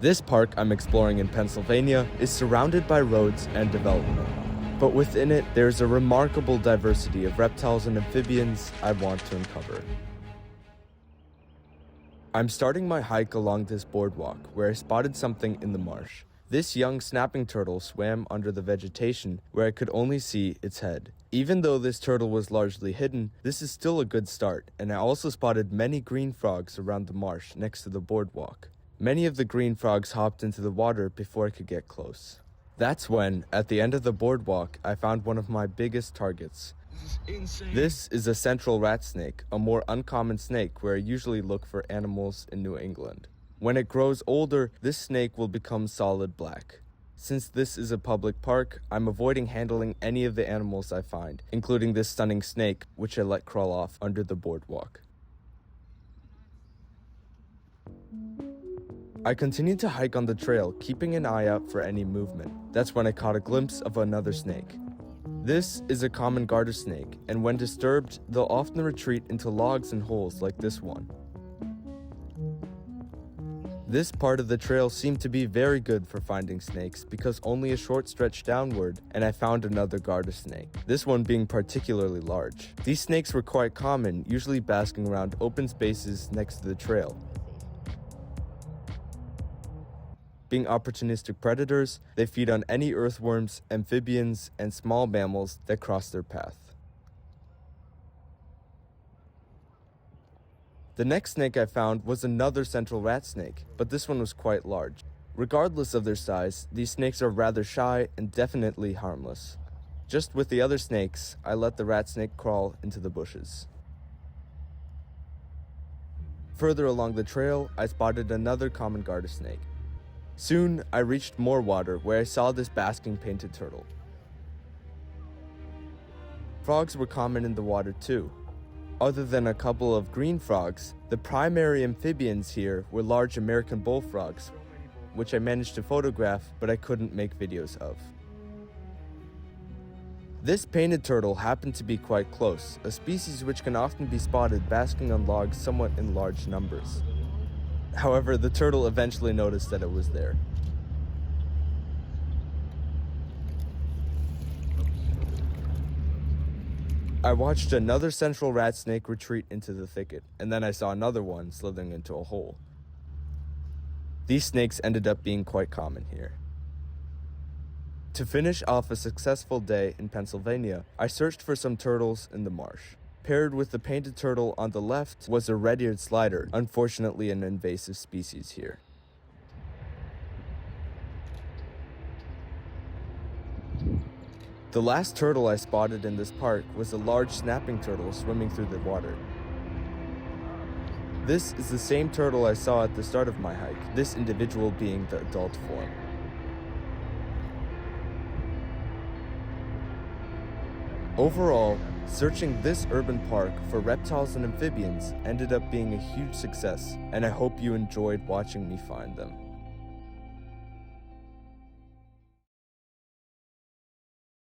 This park I'm exploring in Pennsylvania is surrounded by roads and development. But within it, there's a remarkable diversity of reptiles and amphibians I want to uncover. I'm starting my hike along this boardwalk where I spotted something in the marsh. This young snapping turtle swam under the vegetation where I could only see its head. Even though this turtle was largely hidden, this is still a good start, and I also spotted many green frogs around the marsh next to the boardwalk. Many of the green frogs hopped into the water before I could get close. That's when, at the end of the boardwalk, I found one of my biggest targets. This is a central rat snake, a more uncommon snake where I usually look for animals in New England. When it grows older, this snake will become solid black. Since this is a public park, I'm avoiding handling any of the animals I find, including this stunning snake, which I let crawl off under the boardwalk. I continued to hike on the trail, keeping an eye out for any movement. That's when I caught a glimpse of another snake. This is a common garter snake, and when disturbed, they'll often retreat into logs and holes like this one. This part of the trail seemed to be very good for finding snakes because only a short stretch downward, and I found another garter snake, this one being particularly large. These snakes were quite common, usually basking around open spaces next to the trail. Being opportunistic predators, they feed on any earthworms, amphibians, and small mammals that cross their path. The next snake I found was another central rat snake, but this one was quite large. Regardless of their size, these snakes are rather shy and definitely harmless. Just with the other snakes, I let the rat snake crawl into the bushes. Further along the trail, I spotted another common garter snake. Soon, I reached more water where I saw this basking painted turtle. Frogs were common in the water too. Other than a couple of green frogs, the primary amphibians here were large American bullfrogs, which I managed to photograph but I couldn't make videos of. This painted turtle happened to be quite close, a species which can often be spotted basking on logs somewhat in large numbers. However, the turtle eventually noticed that it was there. I watched another central rat snake retreat into the thicket, and then I saw another one slithering into a hole. These snakes ended up being quite common here. To finish off a successful day in Pennsylvania, I searched for some turtles in the marsh. Paired with the painted turtle on the left was a red-eared slider, unfortunately an invasive species here. The last turtle I spotted in this park was a large snapping turtle swimming through the water. This is the same turtle I saw at the start of my hike, this individual being the adult form. Overall, searching this urban park for reptiles and amphibians ended up being a huge success, and I hope you enjoyed watching me find them.